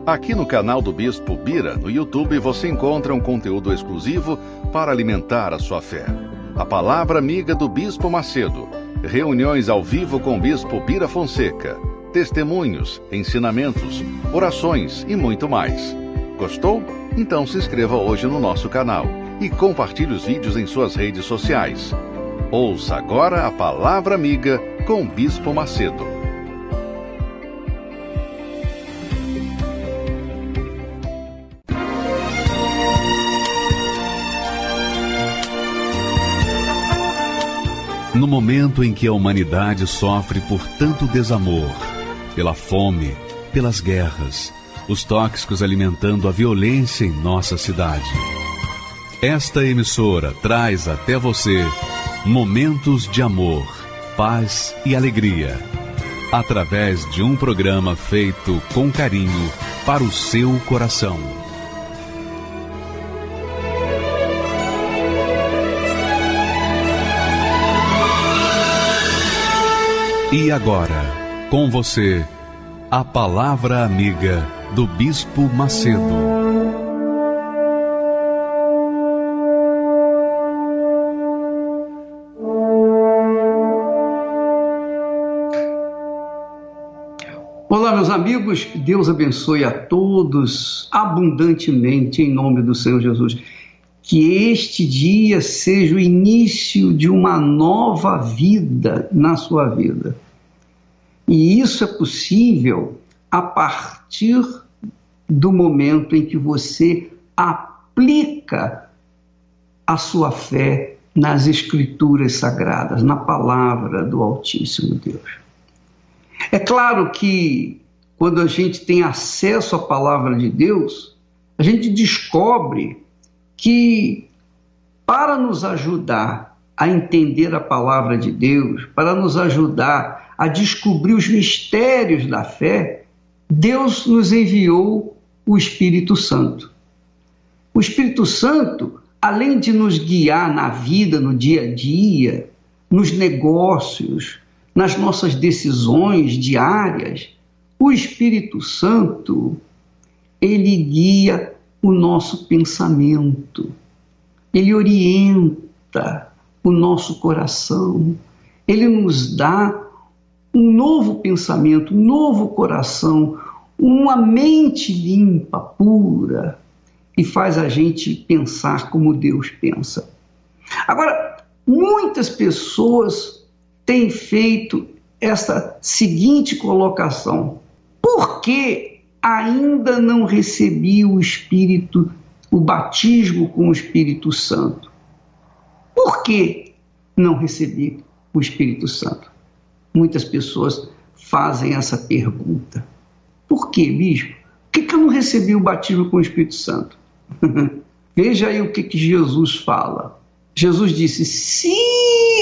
Aqui no canal do Bispo Bira, no YouTube, você encontra um conteúdo exclusivo para alimentar a sua fé. A Palavra Amiga do Bispo Macedo, reuniões ao vivo com o Bispo Bira Fonseca, testemunhos, ensinamentos, orações e muito mais. Gostou? Então se inscreva hoje no nosso canal e compartilhe os vídeos em suas redes sociais. Ouça agora a Palavra Amiga com o Bispo Macedo. No momento em que a humanidade sofre por tanto desamor, pela fome, pelas guerras, os tóxicos alimentando a violência em nossa cidade, esta emissora traz até você momentos de amor, paz e alegria, através de um programa feito com carinho para o seu coração. E agora, com você, a Palavra Amiga do Bispo Macedo. Olá, meus amigos, que Deus abençoe a todos abundantemente em nome do Senhor Jesus. Que este dia seja o início de uma nova vida na sua vida. E isso é possível a partir do momento em que você aplica a sua fé nas Escrituras Sagradas, na palavra do Altíssimo Deus. É claro que quando a gente tem acesso à palavra de Deus, a gente descobre que para nos ajudar a entender a palavra de Deus, para nos ajudar a descobrir os mistérios da fé, Deus nos enviou o Espírito Santo. O Espírito Santo, além de nos guiar na vida, no dia a dia, nos negócios, nas nossas decisões diárias, o Espírito Santo, ele guia o nosso pensamento, ele orienta o nosso coração, ele nos dá um novo pensamento, um novo coração, uma mente limpa, pura, e faz a gente pensar como Deus pensa. Agora, muitas pessoas têm feito essa seguinte colocação: por que ainda não recebi o Espírito, o batismo com o Espírito Santo? Por que não recebi o Espírito Santo? Muitas pessoas fazem essa pergunta. Por que, bispo? Por que eu não recebi o batismo com o Espírito Santo? Veja aí o que Jesus fala. Jesus disse: se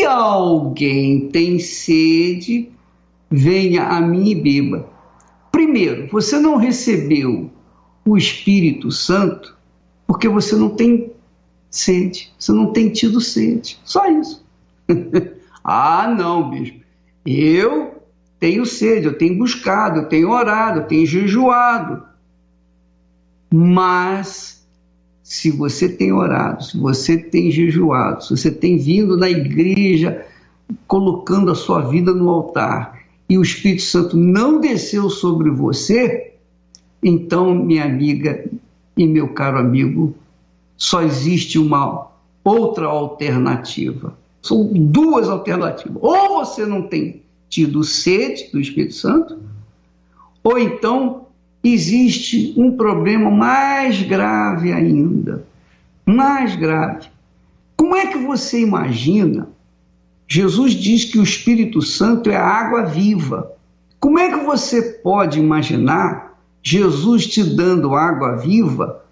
alguém tem sede, venha a mim e beba. Primeiro, você não recebeu o Espírito Santo porque você não tem sede, você não tem tido sede. Só isso. Ah, não, bispo. Eu tenho sede, eu tenho buscado, eu tenho orado, eu tenho jejuado. Mas, se você tem orado, se você tem jejuado, se você tem vindo na igreja colocando a sua vida no altar e o Espírito Santo não desceu sobre você, então, minha amiga e meu caro amigo, só existe uma outra alternativa. São duas alternativas. Ou você não tem tido sede do Espírito Santo, ou então existe um problema mais grave ainda. Mais grave. Como é que você imagina? Jesus diz que o Espírito Santo é a água viva. Como é que você pode imaginar Jesus te dando água viva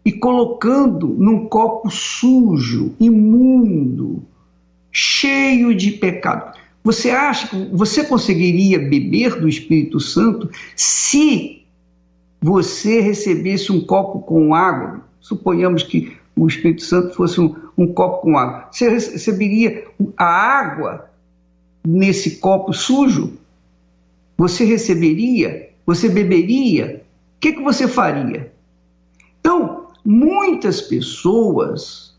e colocando num copo sujo, imundo, cheio de pecado? Você acha que você conseguiria beber do Espírito Santo se você recebesse um copo com água? Suponhamos que o Espírito Santo fosse um copo com água. Você receberia a água nesse copo sujo? Você receberia? Você beberia? que você faria? Então, muitas pessoas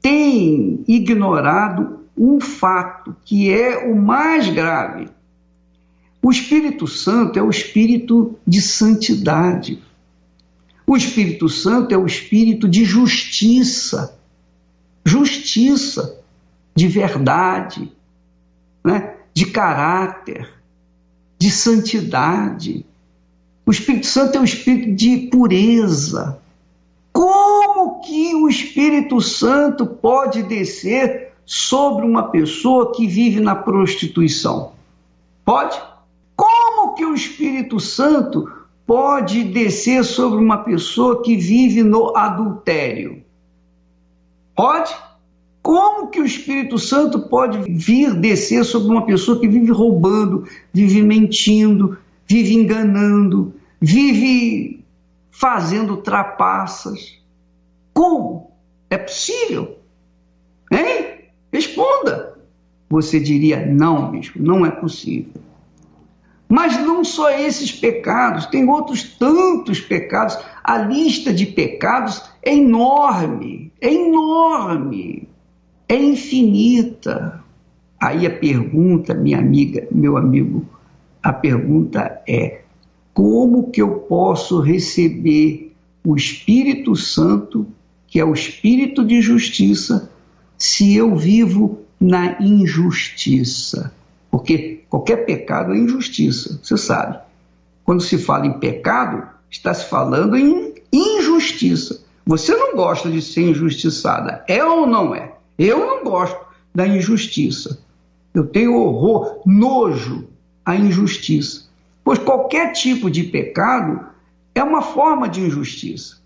têm ignorado um fato que é o mais grave. O Espírito Santo é o espírito de santidade. O Espírito Santo é o espírito de justiça. Justiça, de verdade, né? De caráter, de santidade. O Espírito Santo é o espírito de pureza. Como que o Espírito Santo pode descer sobre uma pessoa que vive na prostituição? Pode? Como que o Espírito Santo pode descer sobre uma pessoa que vive no adultério? Pode? Como que o Espírito Santo pode vir descer sobre uma pessoa que vive roubando, vive mentindo, vive enganando, vive fazendo trapaças? Como? É possível? Hein? Responda. Você diria, não, bispo, não é possível. Mas não só esses pecados, tem outros tantos pecados. A lista de pecados é enorme, é infinita. Aí a pergunta, minha amiga, meu amigo, a pergunta é: como que eu posso receber o Espírito Santo, que é o Espírito de justiça, se eu vivo na injustiça? Porque qualquer pecado é injustiça, você sabe. Quando se fala em pecado, está se falando em injustiça. Você não gosta de ser injustiçada, é ou não é? Eu não gosto da injustiça. Eu tenho horror, nojo à injustiça. Pois qualquer tipo de pecado é uma forma de injustiça.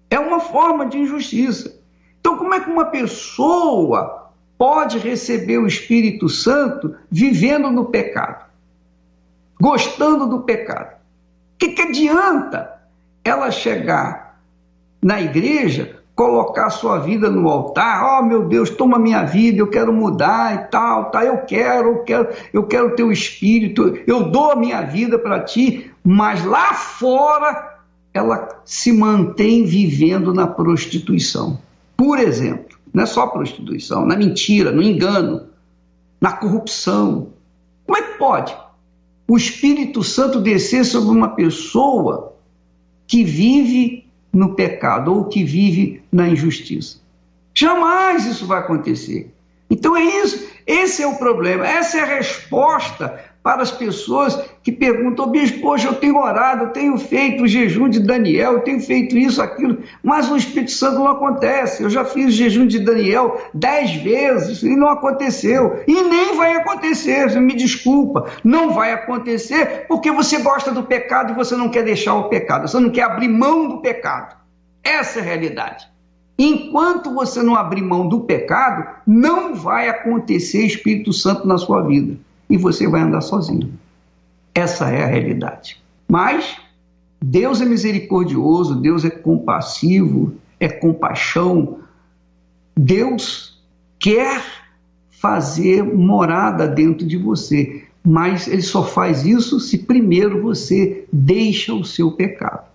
É uma forma de injustiça. Então, como é que uma pessoa pode receber o Espírito Santo vivendo no pecado, gostando do pecado? O que adianta ela chegar na igreja, colocar sua vida no altar? Oh, meu Deus, toma minha vida, eu quero mudar e tal, eu quero teu Espírito, eu dou a minha vida para ti, mas lá fora ela se mantém vivendo na prostituição, por exemplo. Não é só prostituição, na mentira, no engano, na corrupção. Como é que pode o Espírito Santo descer sobre uma pessoa que vive no pecado ou que vive na injustiça? Jamais isso vai acontecer. Então é isso, esse é o problema, essa é a resposta para as pessoas que perguntam: bispo, hoje eu tenho orado, eu tenho feito o jejum de Daniel, eu tenho feito isso, aquilo, mas o Espírito Santo não acontece. Eu já fiz o jejum de Daniel 10 vezes e não aconteceu, e nem vai acontecer. Você me desculpa, não vai acontecer porque você gosta do pecado e você não quer deixar o pecado, você não quer abrir mão do pecado. Essa é a realidade. Enquanto você não abrir mão do pecado, não vai acontecer Espírito Santo na sua vida. E você vai andar sozinho. Essa é a realidade. Mas Deus é misericordioso, Deus é compassivo, é compaixão. Deus quer fazer morada dentro de você, mas Ele só faz isso se primeiro você deixa o seu pecado.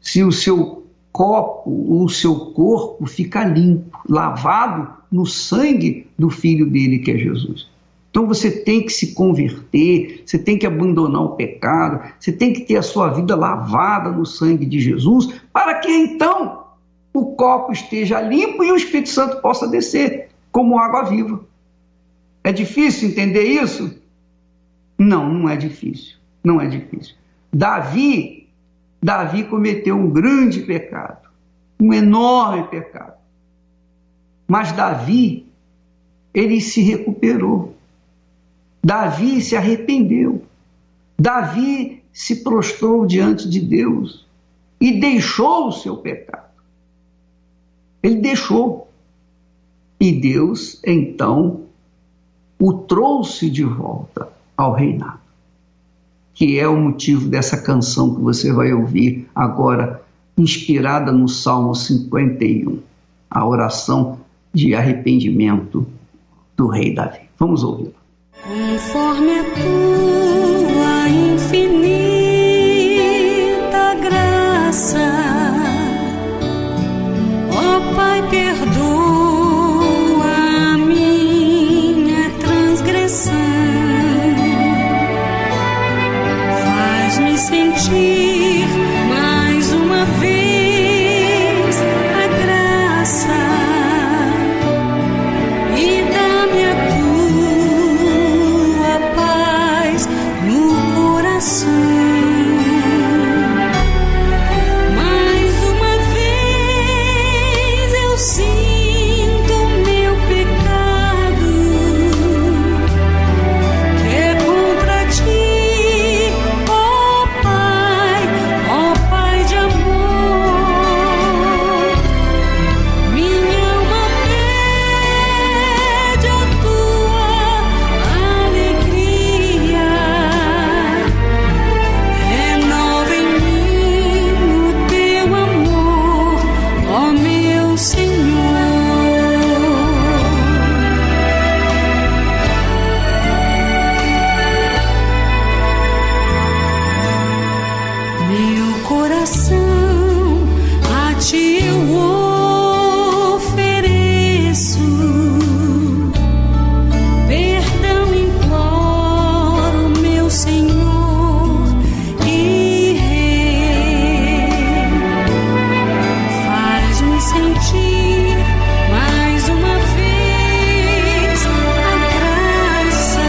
Se o seu copo, o seu corpo fica limpo, lavado no sangue do Filho dele, que é Jesus. Então você tem que se converter, você tem que abandonar o pecado, você tem que ter a sua vida lavada no sangue de Jesus, para que então o copo esteja limpo e o Espírito Santo possa descer como água viva. É difícil entender isso? Não, não é difícil. Não é difícil. Davi cometeu um grande pecado, um enorme pecado. Mas Davi, ele se recuperou. Davi se arrependeu. Davi se prostrou diante de Deus e deixou o seu pecado. Ele deixou. E Deus, então, o trouxe de volta ao reinado, que é o motivo dessa canção que você vai ouvir agora, inspirada no Salmo 51, a oração de arrependimento do rei Davi. Vamos ouvi-la. Conforme a tua infinita sentir mais uma vez a graça e dá-me a tua paz no coração. Mais uma vez eu sinto meu pecado, que é contra ti, ó Pai de amor. Minha alma pede a tua alegria, renova em mim o teu amor, ó meu Senhor. Meu coração a ti eu ofereço, perdão imploro, meu Senhor e Rei. Faz-me sentir mais uma vez a graça,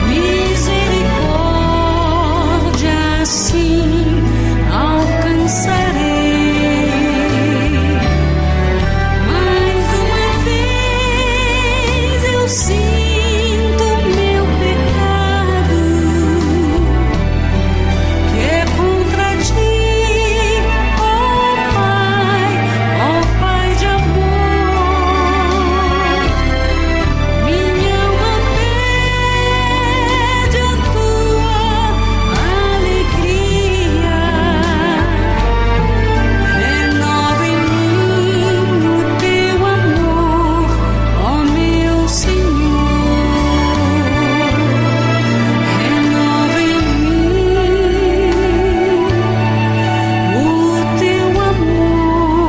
misericórdia, assim alcançarei. Mais uma vez eu sinto meu pecado, que é contra ti, ó Pai de amor. Minha alma pede a tua alegria, renova em mim o teu amor, ó meu Senhor. Renova em mim o teu amor,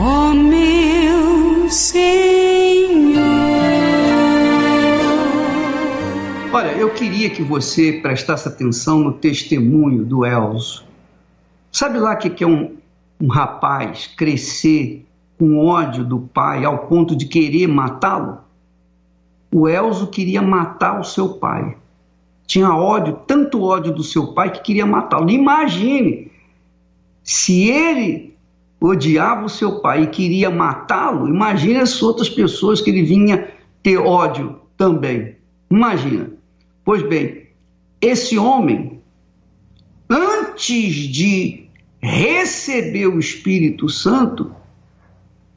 ó meu Senhor. Olha, eu queria que você prestasse atenção no testemunho do Elzo. Sabe lá o que é um rapaz crescer com ódio do pai ao ponto de querer matá-lo? O Elzo queria matar o seu pai. Tinha ódio, tanto ódio do seu pai que queria matá-lo. Imagine, se ele odiava o seu pai e queria matá-lo, imagine as outras pessoas que ele vinha ter ódio também. Imagina. Pois bem, esse homem, antes de receber o Espírito Santo,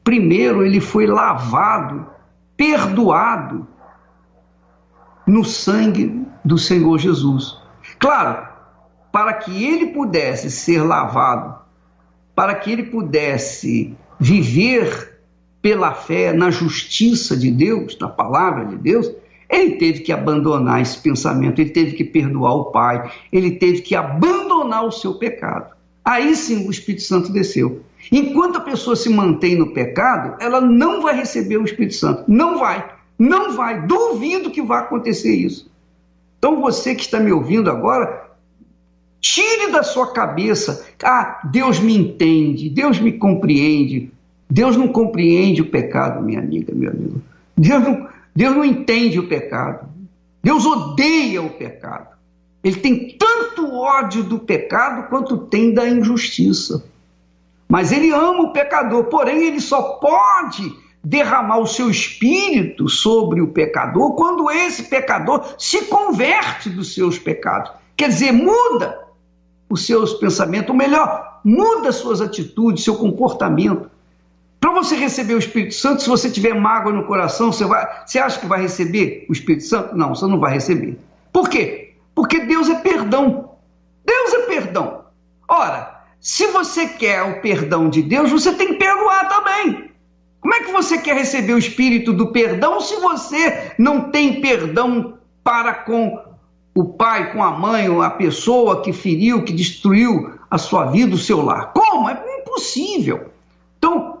primeiro ele foi lavado, perdoado no sangue do Senhor Jesus. Claro, para que ele pudesse ser lavado, para que ele pudesse viver pela fé na justiça de Deus, na palavra de Deus, ele teve que abandonar esse pensamento, ele teve que perdoar o pai, ele teve que abandonar o seu pecado. Aí sim o Espírito Santo desceu. Enquanto a pessoa se mantém no pecado, ela não vai receber o Espírito Santo. Não vai. Duvido que vai acontecer isso. Então você que está me ouvindo agora, tire da sua cabeça, Deus me entende, Deus me compreende. Deus não compreende o pecado, minha amiga, meu amigo. Deus não entende o pecado. Deus odeia o pecado. Ele tem tanto ódio do pecado quanto tem da injustiça. Mas ele ama o pecador, porém ele só pode derramar o seu espírito sobre o pecador quando esse pecador se converte dos seus pecados. Quer dizer, muda os seus pensamentos, ou melhor, muda as suas atitudes, seu comportamento. Para você receber o Espírito Santo, se você tiver mágoa no coração, você acha que vai receber o Espírito Santo? Não, você não vai receber. Por quê? Porque Deus é perdão. Deus é perdão. Ora, se você quer o perdão de Deus, você tem que perdoar também. Como é que você quer receber o Espírito do perdão se você não tem perdão para com o pai, com a mãe, ou a pessoa que feriu, que destruiu a sua vida, o seu lar? Como? É impossível. Então,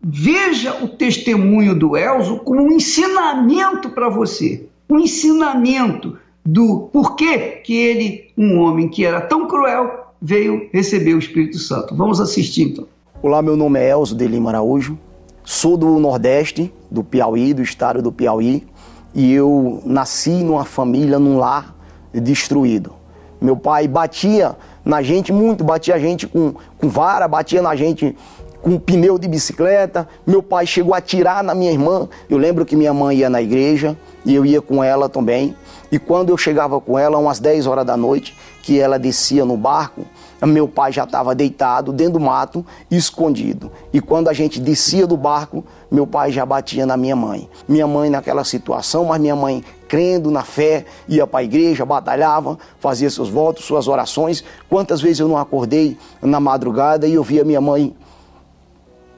veja o testemunho do Elzo como um ensinamento para você. um ensinamento do porquê que ele, um homem que era tão cruel, veio receber o Espírito Santo. Vamos assistir então. Olá, meu nome é Elzo de Lima Araújo, sou do Nordeste, do Piauí, do estado do Piauí, e eu nasci numa família, num lar destruído. Meu pai batia na gente muito, batia a gente com vara, batia na gente com pneu de bicicleta. Meu pai chegou a atirar na minha irmã. Eu lembro que minha mãe ia na igreja e eu ia com ela também. E quando eu chegava com ela, umas 10 horas da noite, que ela descia no barco, meu pai já estava deitado dentro do mato, escondido. E quando a gente descia do barco, meu pai já batia na minha mãe. Minha mãe naquela situação, mas minha mãe crendo na fé, ia para a igreja, batalhava, fazia seus votos, suas orações. Quantas vezes eu não acordei na madrugada e eu via minha mãe...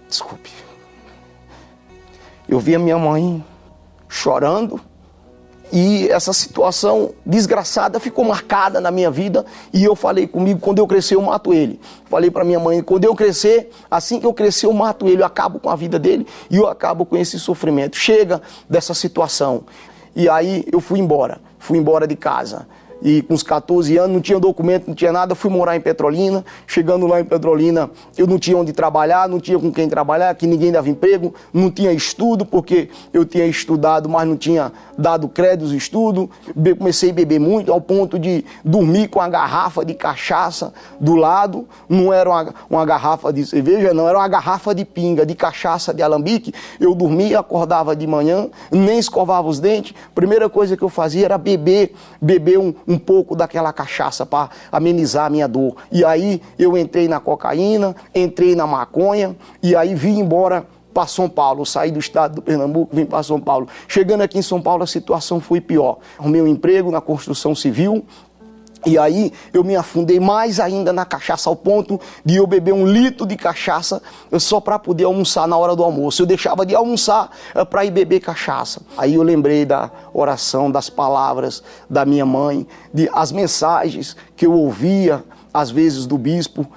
Desculpe. Eu via minha mãe chorando. E essa situação desgraçada ficou marcada na minha vida. E eu falei comigo, quando eu crescer eu mato ele. Falei para minha mãe, quando eu crescer, assim que eu crescer eu mato ele. Eu acabo com a vida dele e eu acabo com esse sofrimento. Chega dessa situação. E aí eu fui embora de casa. E com uns 14 anos, não tinha documento, não tinha nada, fui morar em Petrolina. Chegando lá em Petrolina, eu não tinha onde trabalhar, não tinha com quem trabalhar, que ninguém dava emprego, não tinha estudo, porque eu tinha estudado, mas não tinha dado crédito aos estudos. Comecei a beber muito, ao ponto de dormir com a garrafa de cachaça do lado. Não era uma garrafa de cerveja, não, era uma garrafa de pinga, de cachaça, de alambique. Eu dormia, acordava de manhã, nem escovava os dentes. Primeira coisa que eu fazia era beber um pouco daquela cachaça para amenizar a minha dor. E aí eu entrei na cocaína, entrei na maconha e aí vim embora para São Paulo. Eu saí do estado do Pernambuco, vim para São Paulo. Chegando aqui em São Paulo a situação foi pior. Arrumei um emprego na construção civil. E aí eu me afundei mais ainda na cachaça, ao ponto de eu beber 1 litro de cachaça só para poder almoçar na hora do almoço. Eu deixava de almoçar para ir beber cachaça. Aí eu lembrei da oração, das palavras da minha mãe, as mensagens que eu ouvia às vezes do bispo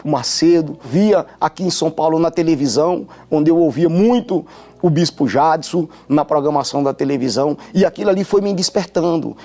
Macedo, via aqui em São Paulo na televisão, onde eu ouvia muito o bispo Jadson na programação da televisão, e aquilo ali foi me despertando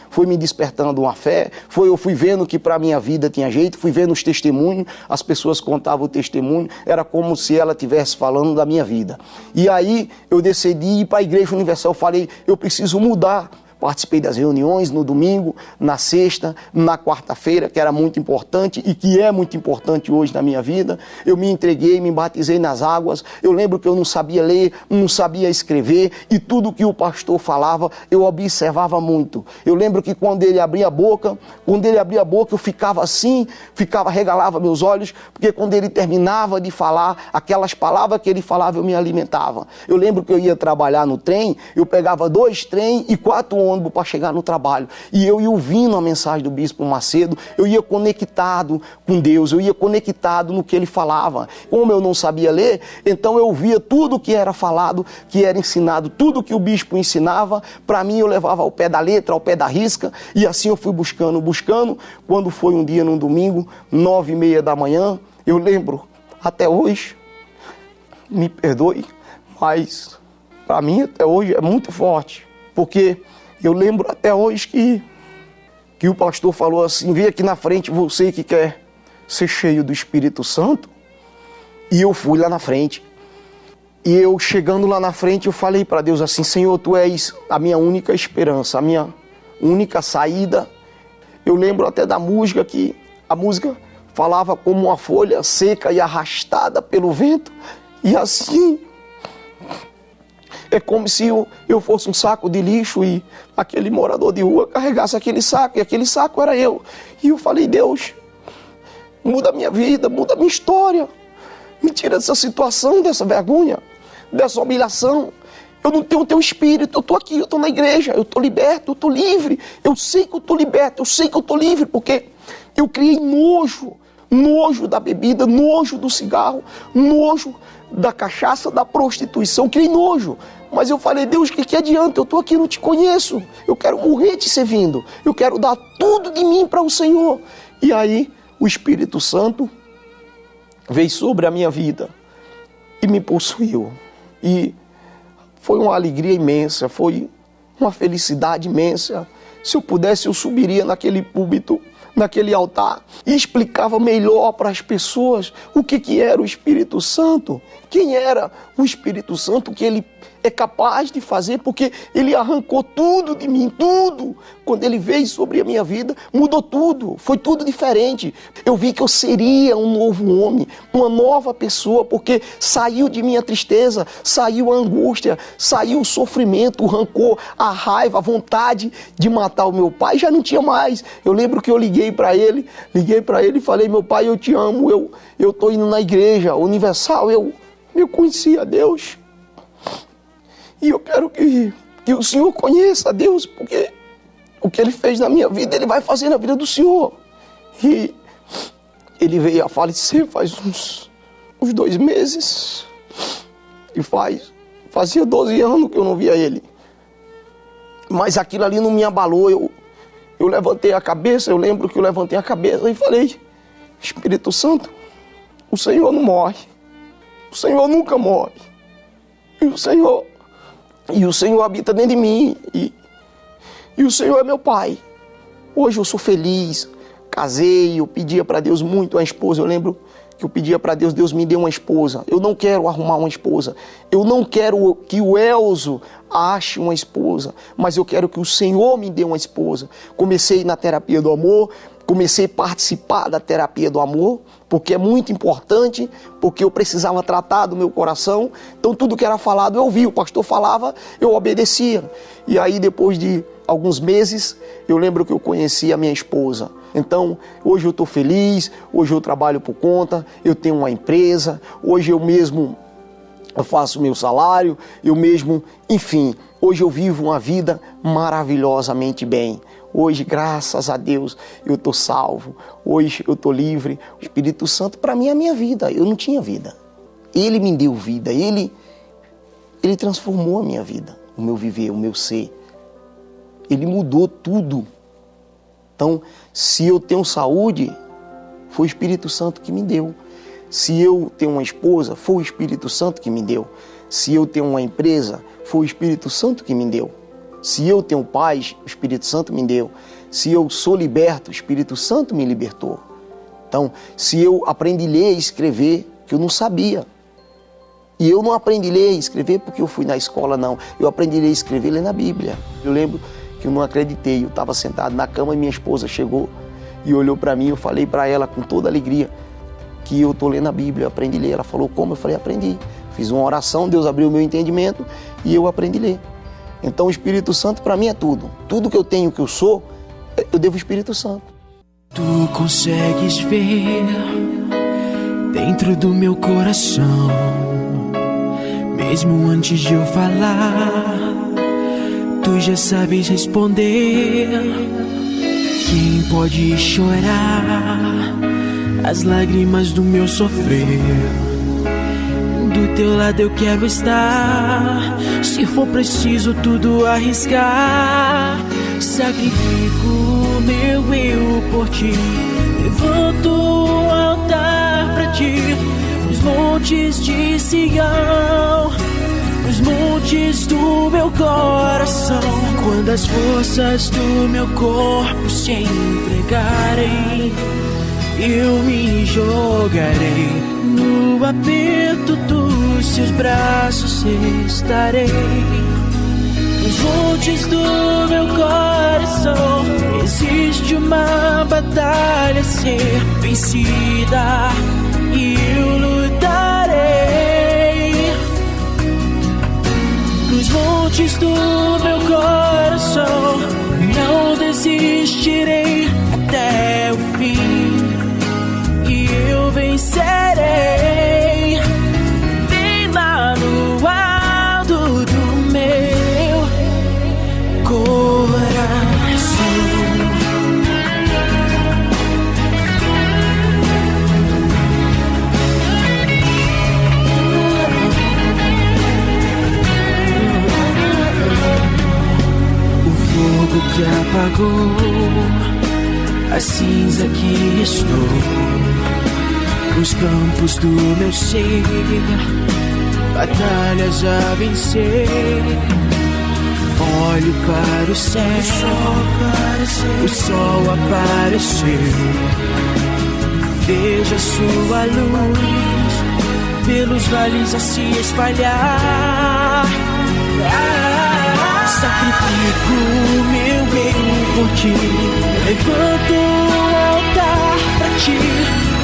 uma fé. Eu fui vendo que para a minha vida tinha jeito, fui vendo os testemunhos, as pessoas contavam o testemunho, era como se ela estivesse falando da minha vida. E aí eu decidi ir para a Igreja Universal, falei, eu preciso mudar. Participei das reuniões no domingo, na sexta, na quarta-feira, que era muito importante e que é muito importante hoje na minha vida. Eu me entreguei, me batizei nas águas. Eu lembro que eu não sabia ler, não sabia escrever, e tudo que o pastor falava, eu observava muito. Eu lembro que quando ele abria a boca, eu ficava assim, regalava meus olhos, porque quando ele terminava de falar, aquelas palavras que ele falava, eu me alimentava. Eu lembro que eu ia trabalhar no trem, eu pegava 2 trens e 4 ônibus para chegar no trabalho. E eu ia ouvindo a mensagem do bispo Macedo, eu ia conectado com Deus, eu ia conectado no que ele falava. Como eu não sabia ler, então eu ouvia tudo que era falado, que era ensinado, tudo que o bispo ensinava, para mim eu levava ao pé da letra, ao pé da risca, e assim eu fui buscando. Quando foi um dia, num domingo, 9h30 da manhã, eu lembro até hoje, me perdoe, mas para mim até hoje é muito forte, porque eu lembro até hoje que o pastor falou assim, vem aqui na frente você que quer ser cheio do Espírito Santo. E eu fui lá na frente. E eu chegando lá na frente, eu falei para Deus assim, Senhor, Tu és a minha única esperança, a minha única saída. Eu lembro até da música, que a música falava como uma folha seca e arrastada pelo vento. E assim... é como se eu fosse um saco de lixo e aquele morador de rua carregasse aquele saco, e aquele saco era eu. E eu falei, Deus, muda a minha vida, muda a minha história. Me tira dessa situação, dessa vergonha, dessa humilhação. Eu não tenho o Teu Espírito, eu estou aqui, eu estou na igreja, eu estou liberto, eu estou livre. Eu sei que eu estou liberto, eu sei que eu estou livre, porque eu criei nojo da bebida, nojo do cigarro, nojo da cachaça, da prostituição, criei nojo. Mas eu falei, Deus, o que adianta? Eu estou aqui, não Te conheço. Eu quero morrer Te servindo. Eu quero dar tudo de mim para o Senhor. E aí, o Espírito Santo veio sobre a minha vida e me possuiu. E foi uma alegria imensa, foi uma felicidade imensa. Se eu pudesse, eu subiria naquele púlpito, naquele altar, e explicava melhor para as pessoas o que era o Espírito Santo, quem era o Espírito Santo, o que ele é capaz de fazer, porque ele arrancou tudo de mim, tudo. Quando ele veio sobre a minha vida, mudou tudo, foi tudo diferente. Eu vi que eu seria um novo homem, uma nova pessoa, porque saiu de mim a tristeza, saiu a angústia, saiu o sofrimento, o rancor, a raiva, a vontade de matar o meu pai, já não tinha mais. Eu lembro que eu liguei para ele e falei: meu pai, eu te amo, eu tô indo na igreja universal, eu conheci a Deus. E eu quero que o Senhor conheça a Deus, porque o que Ele fez na minha vida, Ele vai fazer na vida do Senhor. E ele veio a falecer faz uns 2 meses. E fazia 12 anos que eu não via ele. Mas aquilo ali não me abalou. Eu levantei a cabeça, eu lembro que eu levantei a cabeça e falei: Espírito Santo, o Senhor não morre. O Senhor nunca morre. E o Senhor habita dentro de mim. E o Senhor é meu Pai. Hoje eu sou feliz. Casei, eu pedia para Deus muito uma esposa. Eu lembro que eu pedia para Deus, Deus me dê uma esposa. Eu não quero arrumar uma esposa. Eu não quero que o Elzo ache uma esposa. Mas eu quero que o Senhor me dê uma esposa. Comecei na terapia do amor. Comecei a participar da terapia do amor, porque é muito importante, porque eu precisava tratar do meu coração. Então tudo que era falado eu ouvia, o pastor falava, eu obedecia. E aí depois de alguns meses, eu lembro que eu conheci a minha esposa. Então hoje eu estou feliz, hoje eu trabalho por conta, eu tenho uma empresa, hoje eu faço meu salário, enfim, hoje eu vivo uma vida maravilhosamente bem. Hoje, graças a Deus, eu estou salvo. Hoje eu estou livre. O Espírito Santo, para mim, é a minha vida. Eu não tinha vida. Ele me deu vida. Ele transformou a minha vida, o meu viver, o meu ser. Ele mudou tudo. Então, se eu tenho saúde, foi o Espírito Santo que me deu. Se eu tenho uma esposa, foi o Espírito Santo que me deu. Se eu tenho uma empresa, foi o Espírito Santo que me deu. Se eu tenho paz, o Espírito Santo me deu. Se eu sou liberto, o Espírito Santo me libertou. Então, se eu aprendi a ler e escrever, que eu não sabia. E eu não aprendi a ler e escrever porque eu fui na escola, não. Eu aprendi a ler e escrever lendo a Bíblia. Eu lembro que eu não acreditei. Eu estava sentado na cama e minha esposa chegou e olhou para mim. Eu falei para ela com toda alegria que eu estou lendo a Bíblia, eu aprendi a ler. Ela falou: como? Eu falei: aprendi. Fiz uma oração, Deus abriu o meu entendimento e eu aprendi a ler. Então o Espírito Santo para mim é tudo. Tudo que eu tenho, que eu sou, eu devo ao Espírito Santo. Tu consegues ver dentro do meu coração, mesmo antes de eu falar, tu já sabes responder. Quem pode chorar as lágrimas do meu sofrer? Do teu lado eu quero estar. Se for preciso tudo arriscar, sacrifico o meu eu por ti. Levanto o altar pra ti, nos montes de Sião, nos montes do meu coração. Quando as forças do meu corpo se entregarem, eu me jogarei no aperto dos seus braços, estarei. Nos montes do meu coração existe uma batalha a ser vencida e eu lutarei. Nos montes do meu coração não desistirei até o fim. Eu vencerei, bem lá no alto do meu coração. O fogo que apagou a cinza que restou, os campos do meu ser, batalhas a vencer. Olho para o céu, o sol apareceu. Veja sua luz pelos vales a se espalhar. Sacrifico meu bem por ti, levanto um altar pra ti,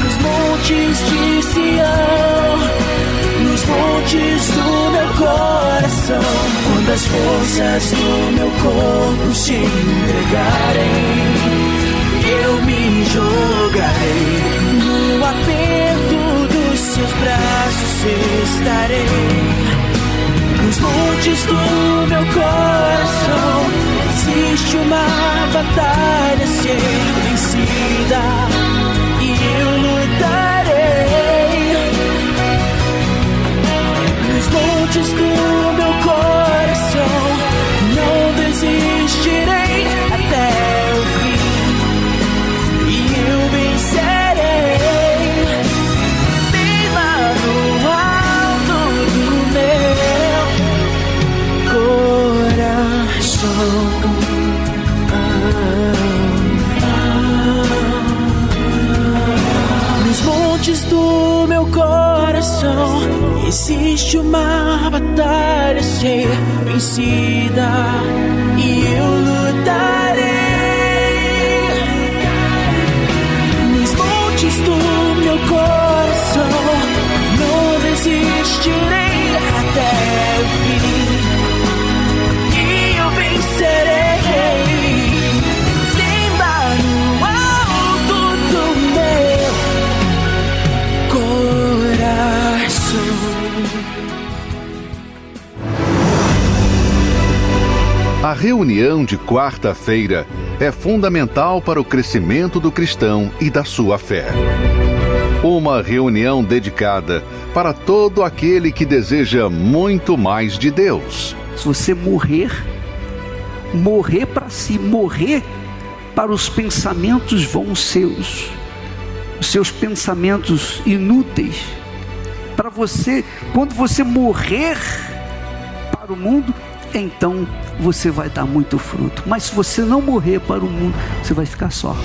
nos montes de Sião, nos montes do meu coração. Quando as forças do meu corpo se entregarem, eu me jogarei no aperto dos seus braços, estarei. Nos montes do meu coração existe uma batalha a ser vencida, e eu lutarei. Nos montes do meu coração não desistirei até o fim, e eu vencerei. Bem lá no alto do meu coração. Nos montes do meu coração existe uma batalha a ser vencida, e eu lutarei. Nos montes do meu coração não desistirei até o fim, e eu vencerei. Bem lá no alto do meu coração. A reunião de quarta-feira é fundamental para o crescimento do cristão e da sua fé. Uma reunião dedicada para todo aquele que deseja muito mais de Deus. Se você morrer para si, morrer para os pensamentos vãos seus, os seus pensamentos inúteis, para você, quando você morrer para o mundo, então você vai dar muito fruto. Mas se você não morrer para o mundo, você vai ficar só.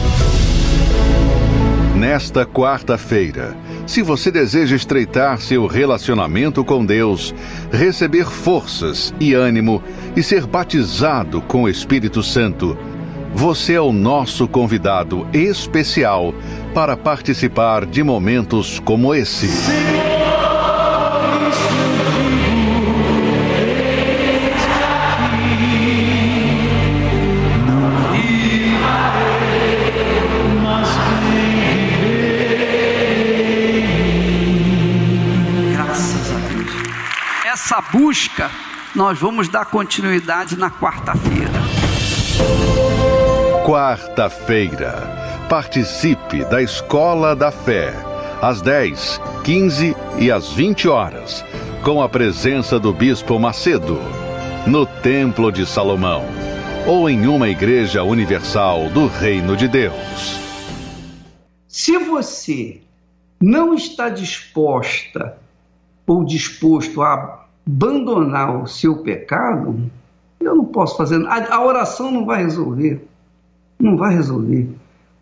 Nesta quarta-feira, se você deseja estreitar seu relacionamento com Deus, receber forças e ânimo e ser batizado com o Espírito Santo, você é o nosso convidado especial para participar de momentos como esse. Essa busca, nós vamos dar continuidade na quarta-feira. Quarta-feira, participe da Escola da Fé, às 10, 15 e às 20 horas, com a presença do Bispo Macedo, no Templo de Salomão, ou em uma igreja universal do Reino de Deus. Se você não está disposta ou disposto a abandonar o seu pecado, eu não posso fazer nada. A oração não vai resolver. Não vai resolver.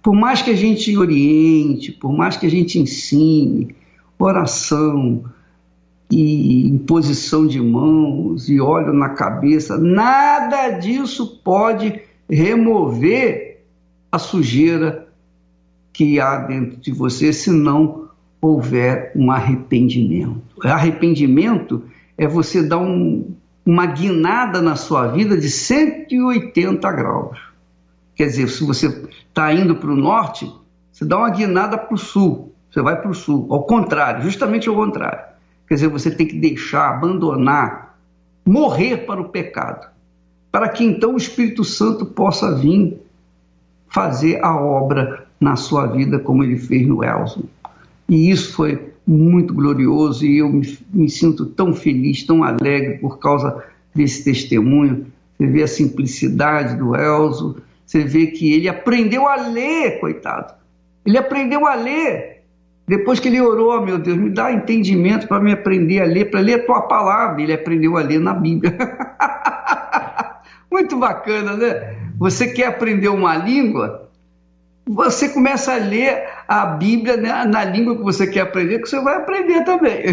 Por mais que a gente oriente, por mais que a gente ensine, oração e imposição de mãos e óleo na cabeça, nada disso pode remover a sujeira que há dentro de você, se não houver um arrependimento. Arrependimento é você dar uma guinada na sua vida de 180 graus. Quer dizer, se você está indo para o norte, você dá uma guinada para o sul, você vai para o sul. Ao contrário, justamente ao contrário. Quer dizer, você tem que deixar, abandonar, morrer para o pecado, para que então o Espírito Santo possa vir fazer a obra na sua vida, como ele fez no Elson. E isso foi muito glorioso, e eu me sinto tão feliz, tão alegre por causa desse testemunho. Você vê a simplicidade do Elzo, você vê que ele aprendeu a ler, coitado. Ele aprendeu a ler. Depois que ele orou, meu Deus, me dá entendimento para me aprender a ler, para ler a tua palavra. Ele aprendeu a ler na Bíblia. Muito bacana, né? Você quer aprender uma língua? Você começa a ler a Bíblia, né, na língua que você quer aprender, que você vai aprender também.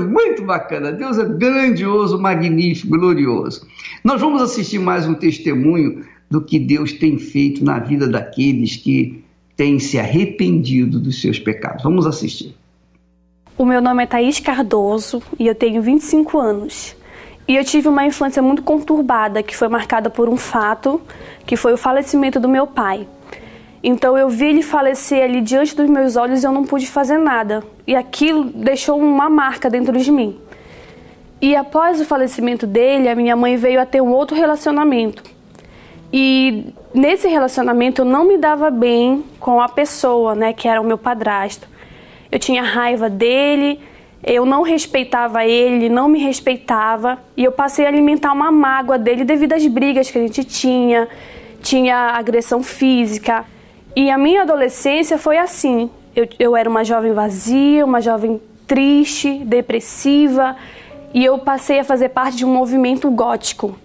Muito bacana. Deus é grandioso, magnífico, glorioso. Nós vamos assistir mais um testemunho do que Deus tem feito na vida daqueles que têm se arrependido dos seus pecados. Vamos assistir. O meu nome é Thaís Cardoso e eu tenho 25 anos. E eu tive uma infância muito conturbada, que foi marcada por um fato, que foi o falecimento do meu pai. Então eu vi ele falecer ali diante dos meus olhos e eu não pude fazer nada. E aquilo deixou uma marca dentro de mim. E após o falecimento dele, a minha mãe veio a ter um outro relacionamento. E nesse relacionamento eu não me dava bem com a pessoa, né, que era o meu padrasto. Eu tinha raiva dele, eu não respeitava ele, não me respeitava. E eu passei a alimentar uma mágoa dele devido às brigas que a gente tinha agressão física. E a minha adolescência foi assim. Eu era uma jovem vazia, uma jovem triste, depressiva. E eu passei a fazer parte de um movimento gótico.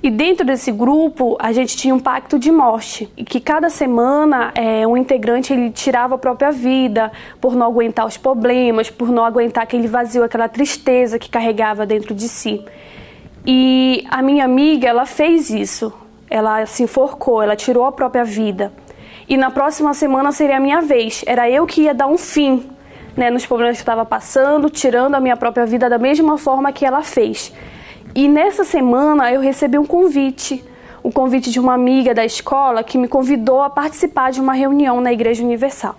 E dentro desse grupo, a gente tinha um pacto de morte. E que cada semana, um integrante ele tirava a própria vida por não aguentar os problemas, por não aguentar aquele vazio, aquela tristeza que carregava dentro de si. E a minha amiga, ela fez isso. Ela se enforcou, ela tirou a própria vida. E na próxima semana seria a minha vez. Era eu que ia dar um fim, né, nos problemas que eu estava passando, tirando a minha própria vida da mesma forma que ela fez. E nessa semana eu recebi um convite de uma amiga da escola que me convidou a participar de uma reunião na Igreja Universal.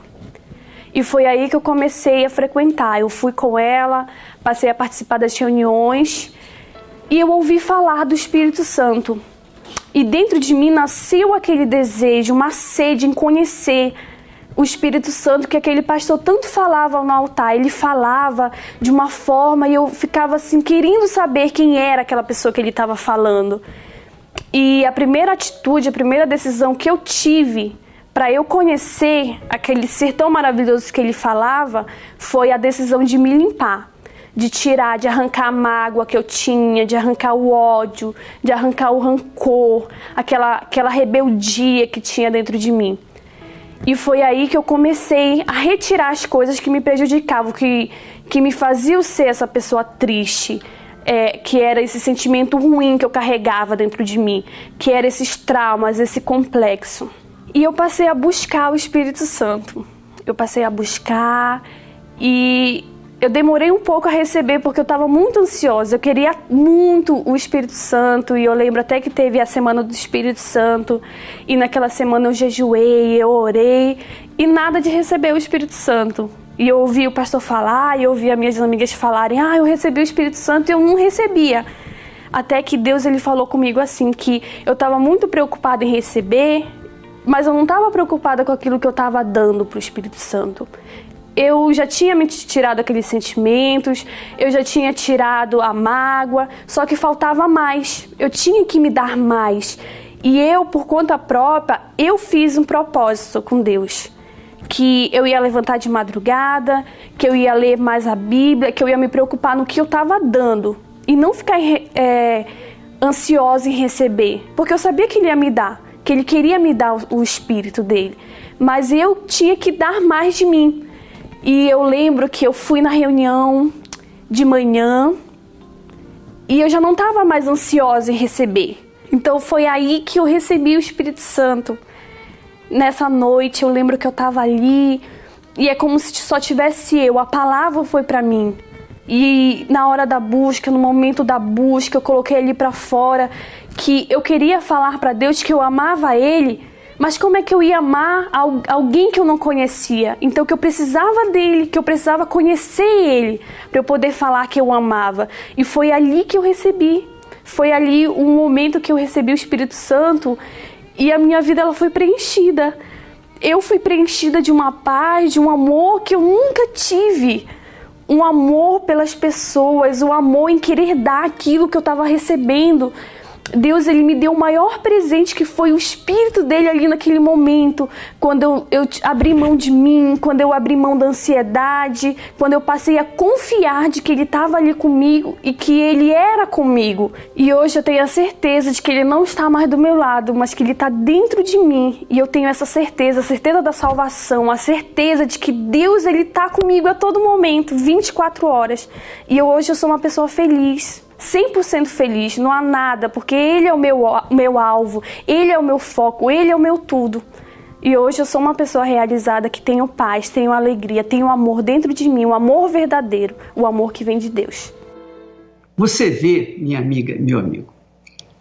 E foi aí que eu comecei a frequentar. Eu fui com ela, passei a participar das reuniões e eu ouvi falar do Espírito Santo. E dentro de mim nasceu aquele desejo, uma sede em conhecer o Espírito Santo que aquele pastor tanto falava no altar. Ele falava de uma forma e eu ficava assim, querendo saber quem era aquela pessoa que ele estava falando. E a primeira atitude, a primeira decisão que eu tive para eu conhecer aquele ser tão maravilhoso que ele falava foi a decisão de me limpar. De tirar, de arrancar a mágoa que eu tinha, de arrancar o ódio, de arrancar o rancor, aquela rebeldia que tinha dentro de mim. E foi aí que eu comecei a retirar as coisas que me prejudicavam, que me faziam ser essa pessoa triste, que era esse sentimento ruim que eu carregava dentro de mim, que era esses traumas, esse complexo. E eu passei a buscar o Espírito Santo. Eu passei a buscar e eu demorei um pouco a receber porque eu estava muito ansiosa. Eu queria muito o Espírito Santo e eu lembro até que teve a Semana do Espírito Santo e naquela semana eu jejuei, eu orei e nada de receber o Espírito Santo. E eu ouvi o pastor falar e eu ouvi as minhas amigas falarem, eu recebi o Espírito Santo e eu não recebia. Até que Deus ele falou comigo assim, que eu estava muito preocupada em receber, mas eu não estava preocupada com aquilo que eu estava dando para o Espírito Santo. Eu já tinha me tirado aqueles sentimentos, eu já tinha tirado a mágoa, só que faltava mais. Eu tinha que me dar mais. E eu, por conta própria, eu fiz um propósito com Deus. Que eu ia levantar de madrugada, que eu ia ler mais a Bíblia, que eu ia me preocupar no que eu estava dando. E não ficar ansiosa em receber. Porque eu sabia que Ele ia me dar, que Ele queria me dar o Espírito dEle. Mas eu tinha que dar mais de mim. E eu lembro que eu fui na reunião de manhã e eu já não estava mais ansiosa em receber. Então foi aí que eu recebi o Espírito Santo. Nessa noite eu lembro que eu estava ali e é como se só tivesse eu. A palavra foi para mim. E na hora da busca, no momento da busca, eu coloquei ali para fora que eu queria falar para Deus que eu amava Ele. Mas como é que eu ia amar alguém que eu não conhecia? Então que eu precisava dele, que eu precisava conhecer ele para eu poder falar que eu amava. E foi ali que eu recebi. Foi ali o momento que eu recebi o Espírito Santo e a minha vida ela foi preenchida. Eu fui preenchida de uma paz, de um amor que eu nunca tive. Um amor pelas pessoas, um amor em querer dar aquilo que eu estava recebendo. Deus, ele me deu o maior presente, que foi o Espírito dele ali naquele momento, quando eu abri mão de mim, quando eu abri mão da ansiedade, quando eu passei a confiar de que ele estava ali comigo e que ele era comigo. E hoje eu tenho a certeza de que ele não está mais do meu lado, mas que ele está dentro de mim. E eu tenho essa certeza, a certeza da salvação, a certeza de que Deus, ele está comigo a todo momento, 24 horas. E hoje eu sou uma pessoa feliz. 100% feliz, não há nada, porque ele é o meu alvo, ele é o meu foco, ele é o meu tudo. E hoje eu sou uma pessoa realizada, que tenho paz, tenho alegria, tenho amor dentro de mim, um amor verdadeiro, o amor que vem de Deus. Você vê, minha amiga, meu amigo,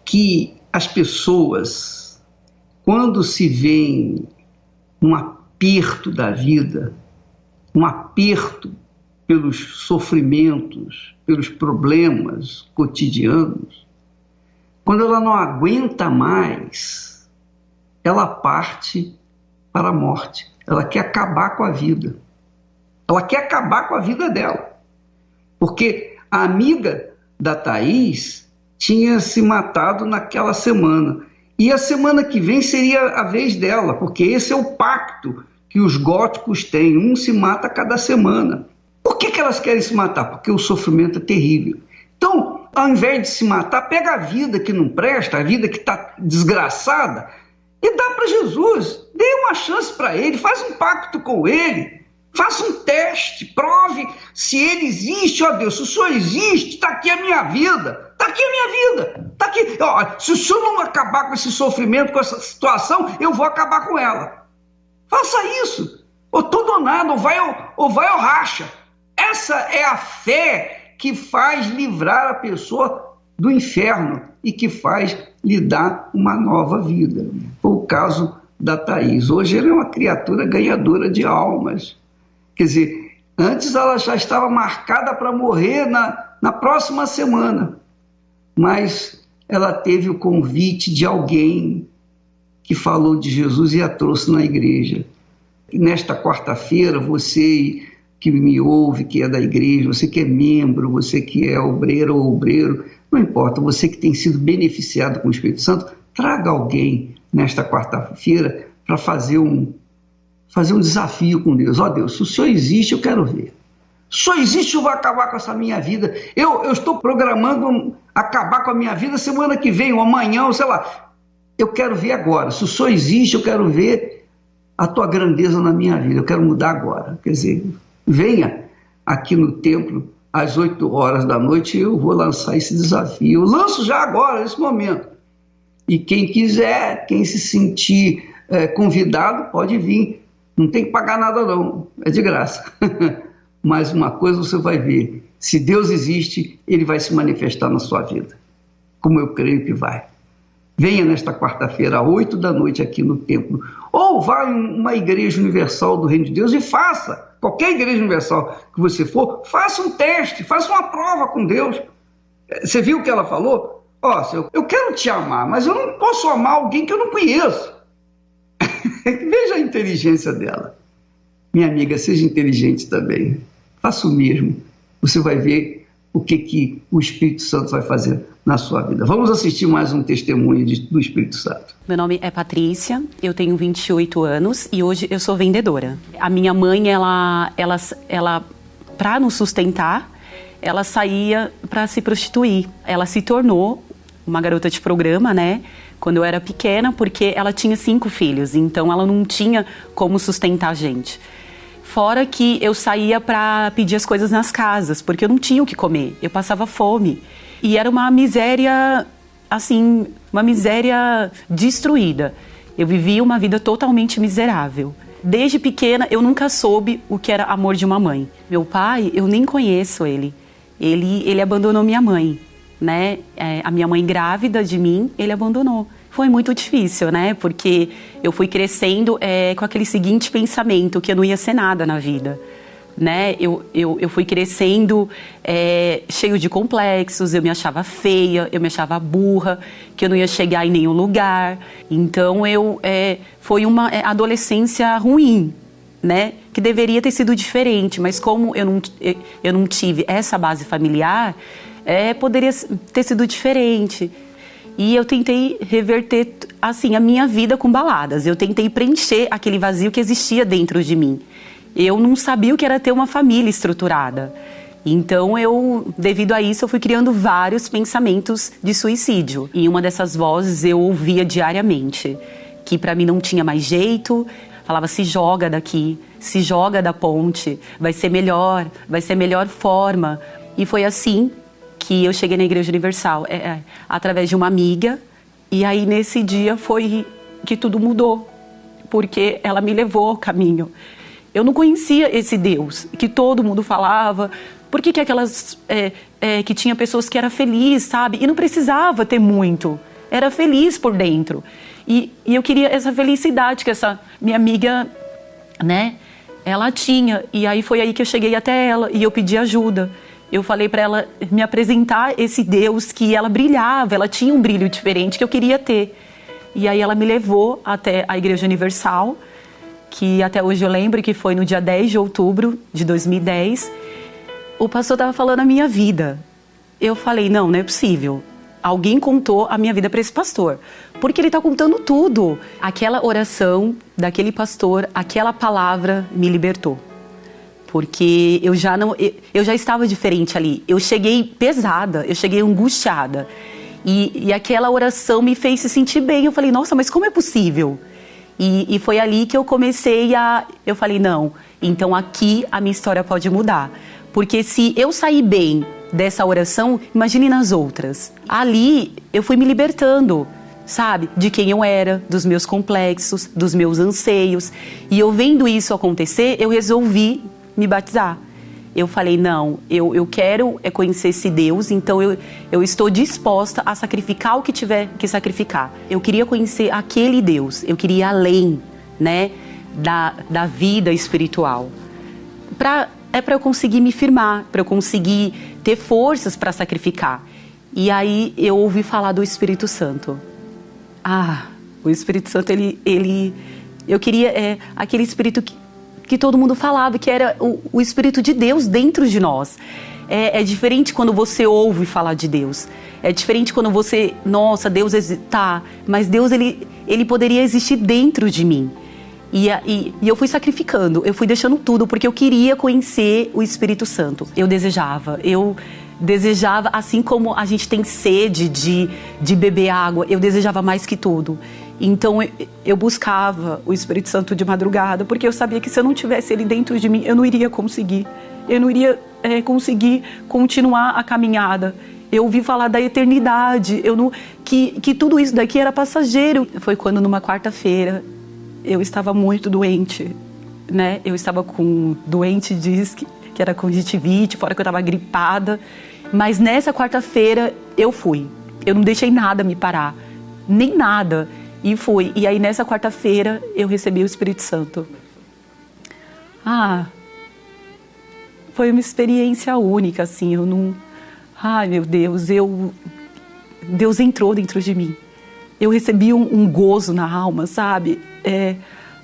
que as pessoas, quando se veem num aperto da vida, um aperto pelos sofrimentos, pelos problemas cotidianos, quando ela não aguenta mais, ela parte para a morte. Ela quer acabar com a vida. Ela quer acabar com a vida dela. Porque a amiga da Thaís tinha se matado naquela semana. E a semana que vem seria a vez dela, porque esse é o pacto que os góticos têm. Um se mata a cada semana. Por que elas querem se matar? Porque o sofrimento é terrível. Então, ao invés de se matar, pega a vida que não presta, a vida que está desgraçada, e dá para Jesus. Dê uma chance para ele, faz um pacto com ele, faça um teste, prove se ele existe. Ó Deus, se o Senhor existe, está aqui a minha vida, está aqui a minha vida, está aqui. Ó, se o Senhor não acabar com esse sofrimento, com essa situação, eu vou acabar com ela. Faça isso. Ou todo ou nada, ou vai ou racha. Essa é a fé que faz livrar a pessoa do inferno e que faz lhe dar uma nova vida. Foi o caso da Thaís. Hoje ela é uma criatura ganhadora de almas. Quer dizer, antes ela já estava marcada para morrer na próxima semana, mas ela teve o convite de alguém que falou de Jesus e a trouxe na igreja. E nesta quarta-feira, você que me ouve, que é da igreja, você que é membro, você que é obreiro ou obreiro, não importa, você que tem sido beneficiado com o Espírito Santo, traga alguém nesta quarta-feira para fazer um desafio com Deus. Ó Deus, se o Senhor existe, eu quero ver. Se o Senhor existe, eu vou acabar com essa minha vida. Eu estou programando acabar com a minha vida semana que vem, ou amanhã, ou sei lá. Eu quero ver agora. Se o Senhor existe, eu quero ver a tua grandeza na minha vida. Eu quero mudar agora. Quer dizer, venha aqui no templo às 8 horas da noite e eu vou lançar esse desafio. Eu lanço já agora, nesse momento. E quem quiser, quem se sentir convidado, pode vir. Não tem que pagar nada não, é de graça. Mas uma coisa você vai ver, se Deus existe, Ele vai se manifestar na sua vida. Como eu creio que vai. Venha nesta quarta-feira, às 8 da noite aqui no templo. Ou vá em uma igreja universal do Reino de Deus e faça. Qualquer igreja universal que você for, faça um teste, faça uma prova com Deus. Você viu o que ela falou? Ó, eu quero te amar, mas eu não posso amar alguém que eu não conheço. Veja a inteligência dela. Minha amiga, seja inteligente também. Faça o mesmo. Você vai ver o que o Espírito Santo vai fazer na sua vida. Vamos assistir mais um testemunho do Espírito Santo. Meu nome é Patrícia, eu tenho 28 anos e hoje eu sou vendedora. A minha mãe, ela para nos sustentar, ela saía para se prostituir. Ela se tornou uma garota de programa, né? Quando eu era pequena, porque ela tinha 5 filhos, então ela não tinha como sustentar a gente. Fora que eu saía para pedir as coisas nas casas, porque eu não tinha o que comer, eu passava fome. E era uma miséria, assim, uma miséria destruída. Eu vivia uma vida totalmente miserável. Desde pequena, eu nunca soube o que era amor de uma mãe. Meu pai, eu nem conheço ele. Ele abandonou minha mãe, né? A minha mãe grávida de mim, ele abandonou. Foi muito difícil, né? Porque eu fui crescendo com aquele seguinte pensamento, que eu não ia ser nada na vida, né? Eu fui crescendo cheio de complexos, eu me achava feia, eu me achava burra, que eu não ia chegar em nenhum lugar. Então, foi uma adolescência ruim, né? Que deveria ter sido diferente, mas como eu não tive essa base familiar, poderia ter sido diferente. E eu tentei reverter, assim, a minha vida com baladas. Eu tentei preencher aquele vazio que existia dentro de mim. Eu não sabia o que era ter uma família estruturada. Então, devido a isso, eu fui criando vários pensamentos de suicídio. E uma dessas vozes eu ouvia diariamente, que para mim não tinha mais jeito. Falava, se joga daqui, se joga da ponte, vai ser melhor, vai ser a melhor forma. E foi assim que eu cheguei na Igreja Universal, através de uma amiga. E aí, nesse dia, foi que tudo mudou, porque ela me levou ao caminho. Eu não conhecia esse Deus que todo mundo falava. Por que aquelas que tinha pessoas que eram felizes, sabe? E não precisava ter muito. Era feliz por dentro. E eu queria essa felicidade que essa minha amiga, né? Ela tinha. E aí foi aí que eu cheguei até ela e eu pedi ajuda. Eu falei para ela me apresentar esse Deus que ela brilhava. Ela tinha um brilho diferente que eu queria ter. E aí ela me levou até a Igreja Universal, que até hoje eu lembro que foi no dia 10 de outubro de 2010. O pastor estava falando a minha vida. Eu falei, não é possível. Alguém contou a minha vida para esse pastor. Porque ele está contando tudo. Aquela oração daquele pastor, aquela palavra me libertou. Porque eu já estava diferente ali. Eu cheguei pesada, eu cheguei angustiada. E aquela oração me fez se sentir bem. Eu falei, nossa, mas como é possível? E foi ali que eu comecei eu falei, não, então aqui a minha história pode mudar. Porque se eu sair bem dessa oração, imagine nas outras. Ali eu fui me libertando, sabe? De quem eu era, dos meus complexos, dos meus anseios. E eu vendo isso acontecer, eu resolvi me batizar. Eu falei, não, eu quero conhecer esse Deus, então eu estou disposta a sacrificar o que tiver que sacrificar. Eu queria conhecer aquele Deus, eu queria ir além, né, da vida espiritual. Para eu conseguir me firmar, para eu conseguir ter forças para sacrificar. E aí eu ouvi falar do Espírito Santo. O Espírito Santo, eu queria aquele Espírito que todo mundo falava, que era o Espírito de Deus dentro de nós. É diferente quando você ouve falar de Deus. É diferente quando você, nossa, Deus está, mas Deus ele poderia existir dentro de mim. E eu fui sacrificando, eu fui deixando tudo, porque eu queria conhecer o Espírito Santo. Eu desejava, assim como a gente tem sede de beber água, eu desejava mais que tudo. Então eu buscava o Espírito Santo de madrugada, porque eu sabia que se eu não tivesse ele dentro de mim, eu não iria conseguir. Eu não iria conseguir continuar a caminhada. Eu ouvi falar da eternidade, que tudo isso daqui era passageiro. Foi quando numa quarta-feira eu estava muito doente, né? Eu estava doente, que era conjuntivite, fora que eu estava gripada. Mas nessa quarta-feira eu fui. Eu não deixei nada me parar, nem nada. E fui. E aí nessa quarta-feira eu recebi o Espírito Santo. Foi uma experiência única, assim. Ai, meu Deus, Deus entrou dentro de mim. Eu recebi um gozo na alma, sabe?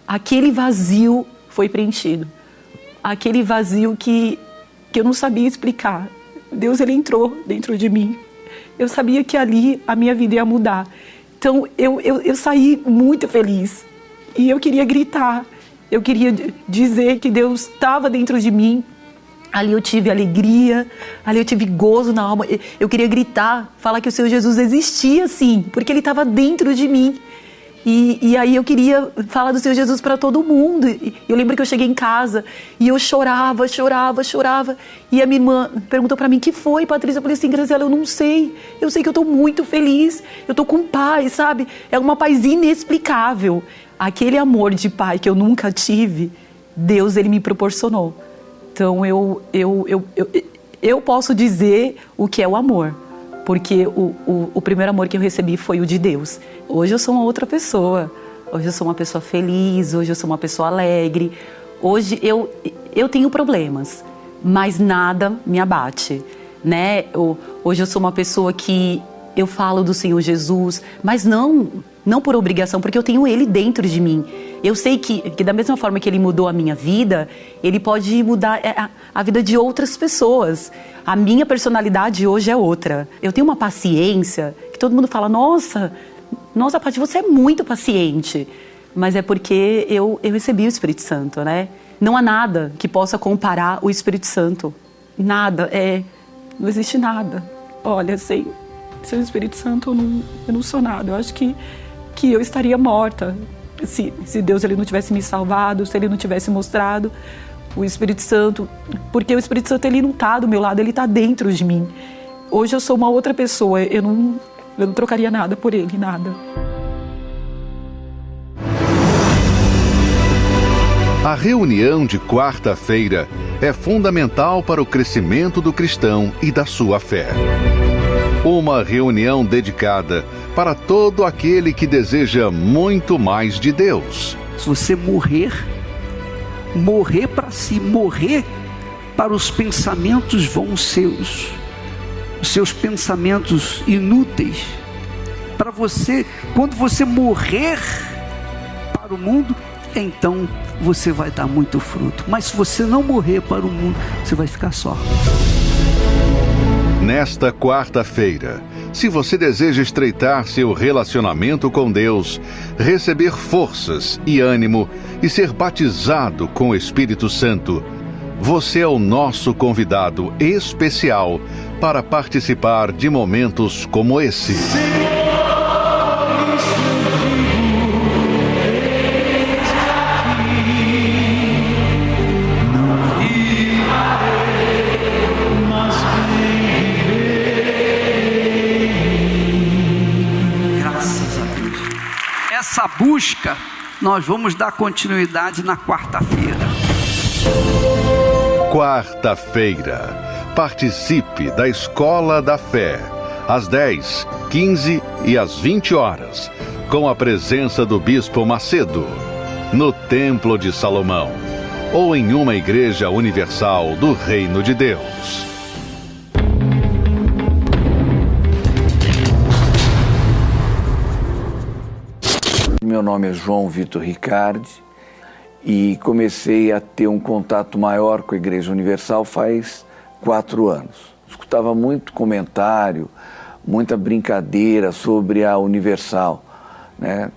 Aquele vazio foi preenchido. Aquele vazio que eu não sabia explicar. Deus, ele entrou dentro de mim. Eu sabia que ali a minha vida ia mudar. Então, eu saí muito feliz. E eu queria gritar. Eu queria dizer que Deus estava dentro de mim. Ali eu tive alegria, ali eu tive gozo na alma. Eu queria gritar, falar que o Senhor Jesus existia, sim, porque Ele estava dentro de mim. E aí eu queria falar do Senhor Jesus para todo mundo. Eu lembro que eu cheguei em casa e eu chorava. E a minha irmã perguntou para mim, que foi, Patrícia? Eu falei assim, Graziela, eu não sei. Eu sei que eu estou muito feliz, eu estou com paz, sabe? É uma paz inexplicável. Aquele amor de pai que eu nunca tive, Deus, ele me proporcionou. Então eu posso dizer o que é o amor. Porque o primeiro amor que eu recebi foi o de Deus. Hoje eu sou uma outra pessoa. Hoje eu sou uma pessoa feliz, hoje eu sou uma pessoa alegre. Hoje eu tenho problemas, mas nada me abate, né? Hoje eu sou uma pessoa que eu falo do Senhor Jesus, mas não por obrigação, porque eu tenho Ele dentro de mim. Eu sei que da mesma forma que ele mudou a minha vida, ele pode mudar a vida de outras pessoas. A minha personalidade hoje é outra. Eu tenho uma paciência que todo mundo fala, nossa, Paty, você é muito paciente. Mas é porque eu recebi o Espírito Santo, né? Não há nada que possa comparar o Espírito Santo. Nada, não existe nada. Olha, sem o Espírito Santo eu não sou nada. Eu acho que eu estaria morta se Deus ele não tivesse me salvado, se ele não tivesse mostrado o Espírito Santo. Porque o Espírito Santo ele não está do meu lado, ele está dentro de mim. Hoje eu sou uma outra pessoa, eu não trocaria nada por ele, nada. A reunião de quarta-feira é fundamental para o crescimento do cristão e da sua fé. Uma reunião dedicada para todo aquele que deseja muito mais de Deus. Se você morrer para si, morrer para os pensamentos vãos seus, os seus pensamentos inúteis, para você, quando você morrer para o mundo, então você vai dar muito fruto. Mas se você não morrer para o mundo, você vai ficar só. Nesta quarta-feira, se você deseja estreitar seu relacionamento com Deus, receber forças e ânimo e ser batizado com o Espírito Santo, você é o nosso convidado especial para participar de momentos como esse. Essa busca, nós vamos dar continuidade na quarta-feira. Quarta-feira, participe da Escola da Fé, às 10, 15 e às 20 horas, com a presença do Bispo Macedo, no Templo de Salomão, ou em uma igreja universal do Reino de Deus. Meu nome é João Vitor Ricardi e comecei a ter um contato maior com a Igreja Universal faz 4 anos. Escutava muito comentário, muita brincadeira sobre a Universal, né?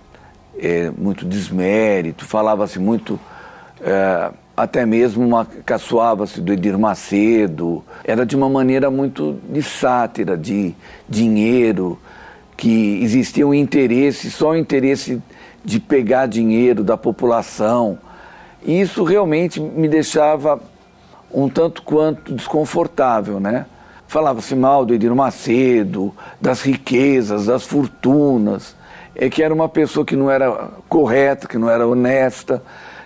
Muito desmérito, falava-se muito, até mesmo caçoava-se do Edir Macedo. Era de uma maneira muito de sátira, de dinheiro, que existia um interesse, só o interesse de pegar dinheiro da população. E isso realmente me deixava um tanto quanto desconfortável, né? Falava-se mal do Edir Macedo, das riquezas, das fortunas, que era uma pessoa que não era correta, que não era honesta,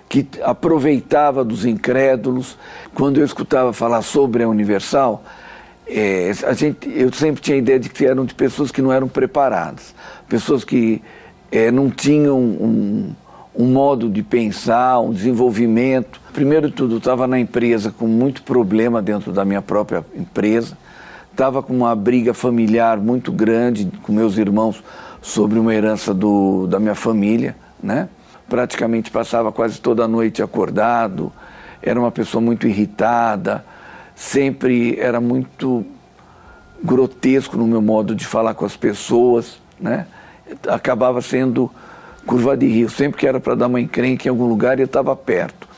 que aproveitava dos incrédulos. Quando eu escutava falar sobre a Universal, eu sempre tinha a ideia de que eram de pessoas que não eram preparadas, pessoas que não tinham um modo de pensar, um desenvolvimento. Primeiro de tudo, eu estava na empresa com muito problema dentro da minha própria empresa, estava com uma briga familiar muito grande com meus irmãos sobre uma herança da minha família, né? Praticamente passava quase toda a noite acordado, era uma pessoa muito irritada, sempre era muito grotesco no meu modo de falar com as pessoas, né? Acabava sendo curva de rio, sempre que era para dar uma encrenca em algum lugar eu estava perto.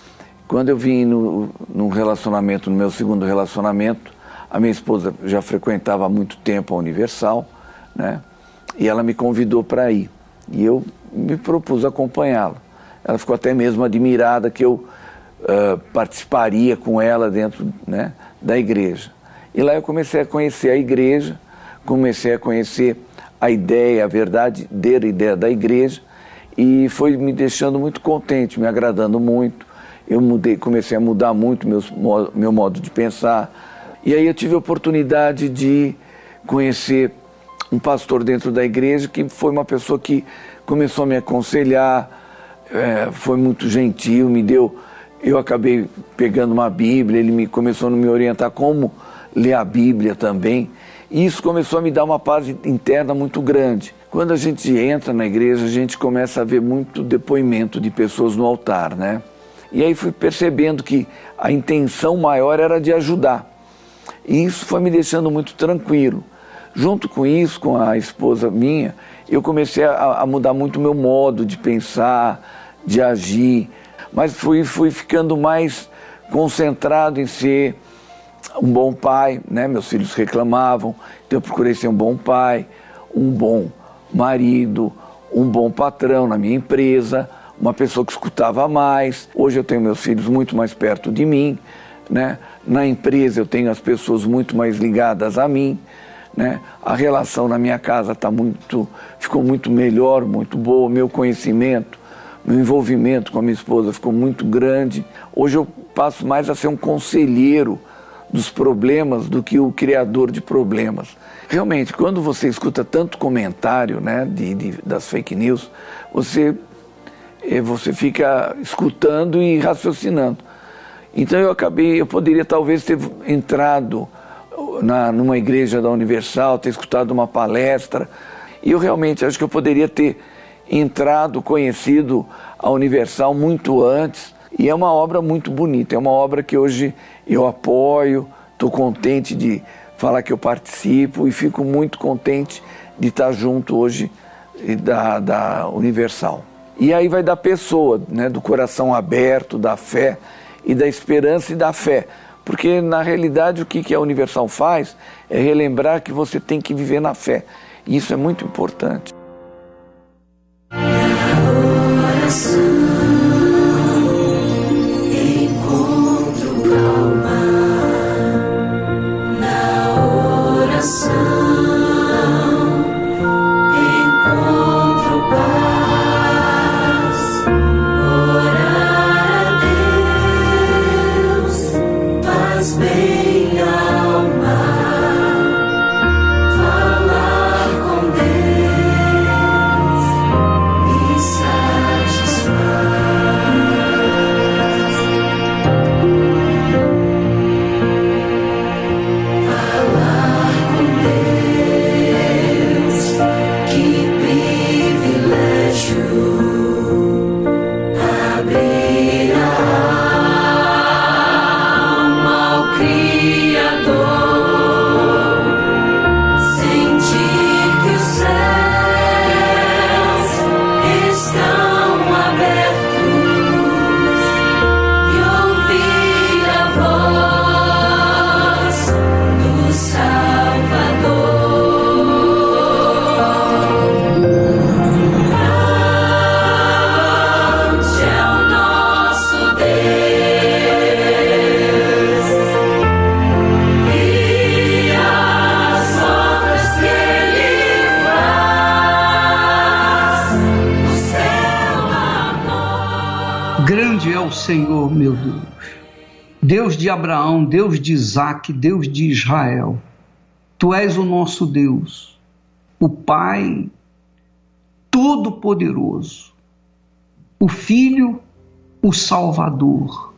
Quando eu vim no relacionamento, no meu segundo relacionamento, a minha esposa já frequentava há muito tempo a Universal, né? E ela me convidou para ir, e eu me propus acompanhá-la. Ela ficou até mesmo admirada que eu participaria com ela dentro, né, da igreja. E lá eu comecei a conhecer a igreja, comecei a conhecer a ideia, a verdadeira ideia da igreja, e foi me deixando muito contente, me agradando muito. Eu comecei a mudar muito meu modo de pensar. E aí eu tive a oportunidade de conhecer um pastor dentro da igreja, que foi uma pessoa que começou a me aconselhar, foi muito gentil, eu acabei pegando uma Bíblia, ele começou a me orientar como ler a Bíblia também, e isso começou a me dar uma paz interna muito grande. Quando a gente entra na igreja, a gente começa a ver muito depoimento de pessoas no altar, né? E aí fui percebendo que a intenção maior era de ajudar. E isso foi me deixando muito tranquilo. Junto com isso, com a esposa minha, eu comecei a mudar muito o meu modo de pensar, de agir. Mas fui ficando mais concentrado em ser um bom pai, né? Meus filhos reclamavam, então eu procurei ser um bom pai, um bom marido, um bom patrão na minha empresa, uma pessoa que escutava mais. Hoje eu tenho meus filhos muito mais perto de mim, né? Na empresa eu tenho as pessoas muito mais ligadas a mim, né? A relação na minha casa ficou muito melhor, muito boa. Meu conhecimento, meu envolvimento com a minha esposa ficou muito grande. Hoje eu passo mais a ser um conselheiro dos problemas do que o criador de problemas. Realmente, quando você escuta tanto comentário, né, das fake news, você fica escutando e raciocinando. Então eu poderia talvez ter entrado numa igreja da Universal, ter escutado uma palestra, e eu realmente acho que eu poderia ter entrado, conhecido a Universal muito antes. E é uma obra muito bonita, é uma obra que hoje eu apoio, estou contente de falar que eu participo e fico muito contente de estar junto hoje da Universal. E aí vai da pessoa, né, do coração aberto, da fé e da esperança e da fé. Porque na realidade o que a Universal faz é relembrar que você tem que viver na fé. E isso é muito importante. Grande é o Senhor, meu Deus, Deus de Abraão, Deus de Isaque, Deus de Israel. Tu és o nosso Deus, o Pai Todo-Poderoso, o Filho, o Salvador,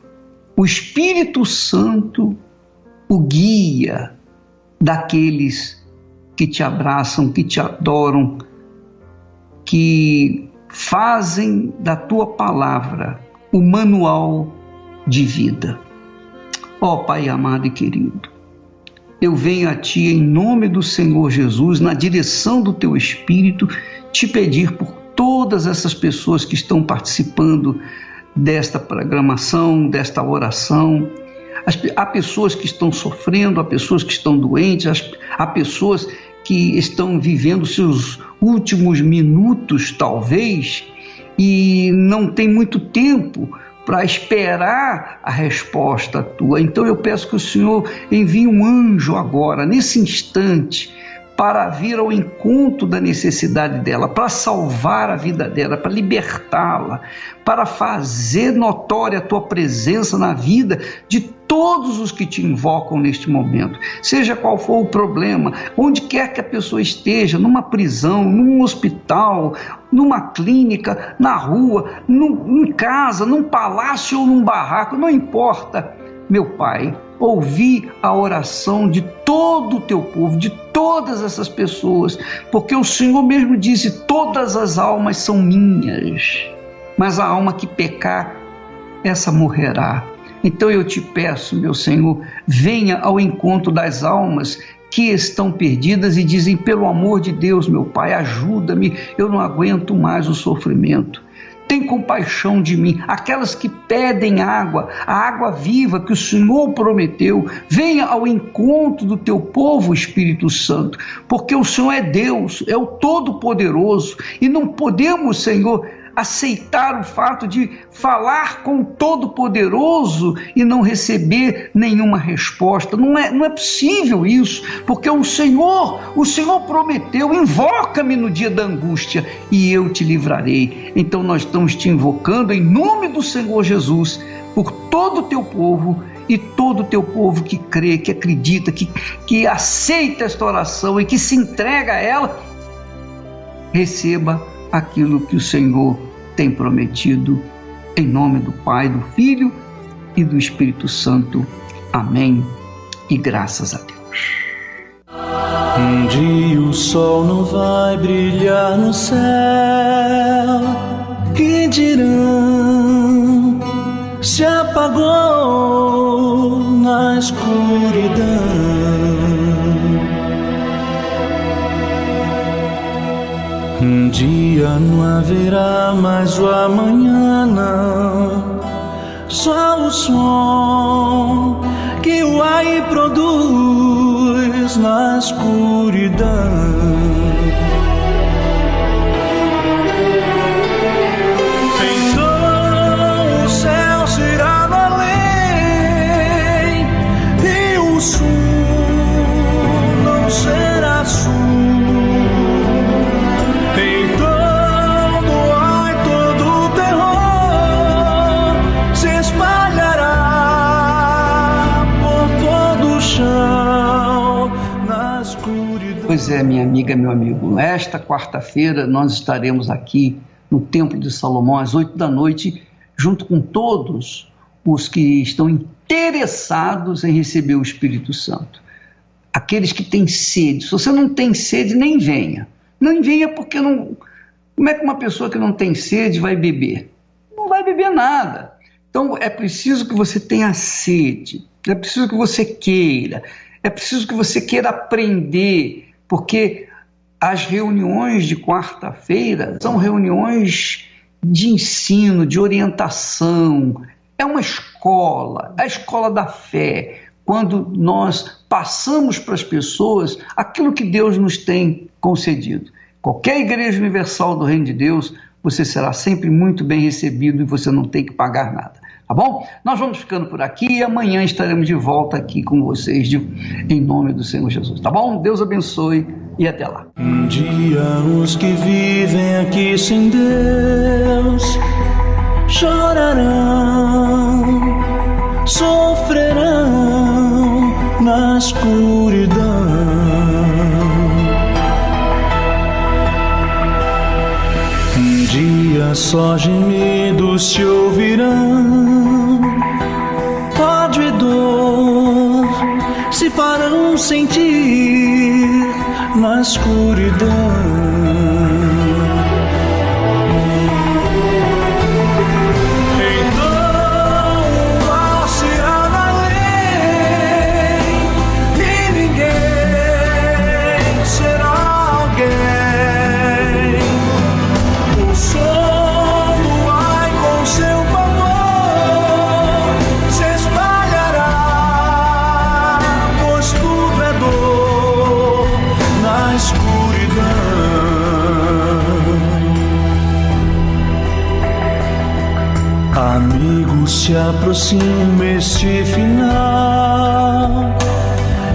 o Espírito Santo, o guia daqueles que te abraçam, que te adoram, que fazem da tua palavra o manual de vida. Ó Pai amado e querido, eu venho a Ti em nome do Senhor Jesus, na direção do Teu Espírito, te pedir por todas essas pessoas que estão participando desta programação, desta oração. Há pessoas que estão sofrendo, há pessoas que estão doentes, há pessoas que estão vivendo seus últimos minutos, talvez, e não tem muito tempo para esperar a resposta tua. Então eu peço que o Senhor envie um anjo agora, nesse instante, para vir ao encontro da necessidade dela, para salvar a vida dela, para libertá-la, para fazer notória a tua presença na vida de todos os que te invocam neste momento, seja qual for o problema, onde quer que a pessoa esteja, numa prisão, num hospital, numa clínica, na rua, em casa, num palácio ou num barraco, não importa, meu Pai, ouvir a oração de todo o teu povo, de todas essas pessoas, porque o Senhor mesmo disse: todas as almas são minhas, mas a alma que pecar, essa morrerá. Então eu te peço, meu Senhor, venha ao encontro das almas que estão perdidas e dizem: pelo amor de Deus, meu Pai, ajuda-me, eu não aguento mais o sofrimento. Tem compaixão de mim. Aquelas que pedem água, a água viva que o Senhor prometeu, venha ao encontro do teu povo, Espírito Santo, porque o Senhor é Deus, é o Todo-Poderoso, e não podemos, Senhor, aceitar o fato de falar com o Todo-Poderoso e não receber nenhuma resposta. Não é possível isso, porque o Senhor prometeu: invoca-me no dia da angústia e eu te livrarei. Então nós estamos te invocando em nome do Senhor Jesus, por todo o teu povo, e todo o teu povo que crê, que acredita, que aceita esta oração e que se entrega a ela, receba aquilo que o Senhor tem prometido, em nome do Pai, do Filho e do Espírito Santo. Amém. E graças a Deus. Um dia o sol não vai brilhar no céu, que dirão se apagou na escuridão. Um dia não haverá mais o amanhã, não. Só o som que o ar produz na escuridão. Então o céu será no além e o sul não será sul. Pois é, minha amiga, meu amigo, nesta quarta-feira nós estaremos aqui no Templo de Salomão às 8 da noite, junto com todos os que estão interessados em receber o Espírito Santo. Aqueles que têm sede. Se você não tem sede, nem venha. Não venha porque não... Como é que uma pessoa que não tem sede vai beber? Não vai beber nada. Então é preciso que você tenha sede, é preciso que você queira, é preciso que você queira aprender, porque as reuniões de quarta-feira são reuniões de ensino, de orientação. É uma escola, a escola da fé, quando nós passamos para as pessoas aquilo que Deus nos tem concedido. Qualquer igreja universal do Reino de Deus, você será sempre muito bem recebido e você não tem que pagar nada. Tá bom? Nós vamos ficando por aqui e amanhã estaremos de volta aqui com vocês em nome do Senhor Jesus. Tá bom? Deus abençoe e até lá. Um dia os que vivem aqui sem Deus chorarão, sofrerão na escuridão. Um dia só gemidos se ouvirão, ódio e dor se farão sentir na escuridão. Se aproxima este final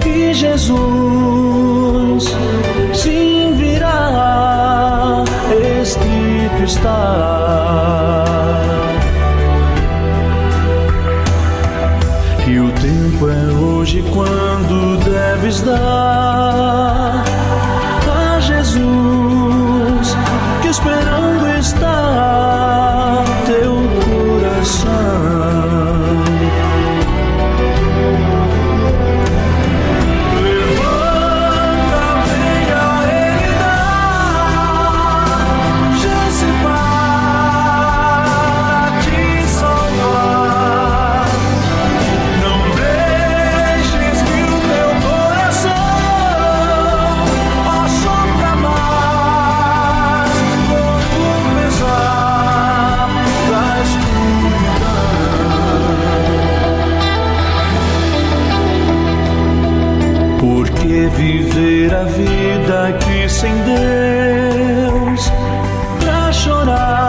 e Jesus sim virá, escrito está. E o tempo é hoje quando deves dar a Jesus, que esperando está teu coração. que viver a vida aqui sem Deus? Pra chorar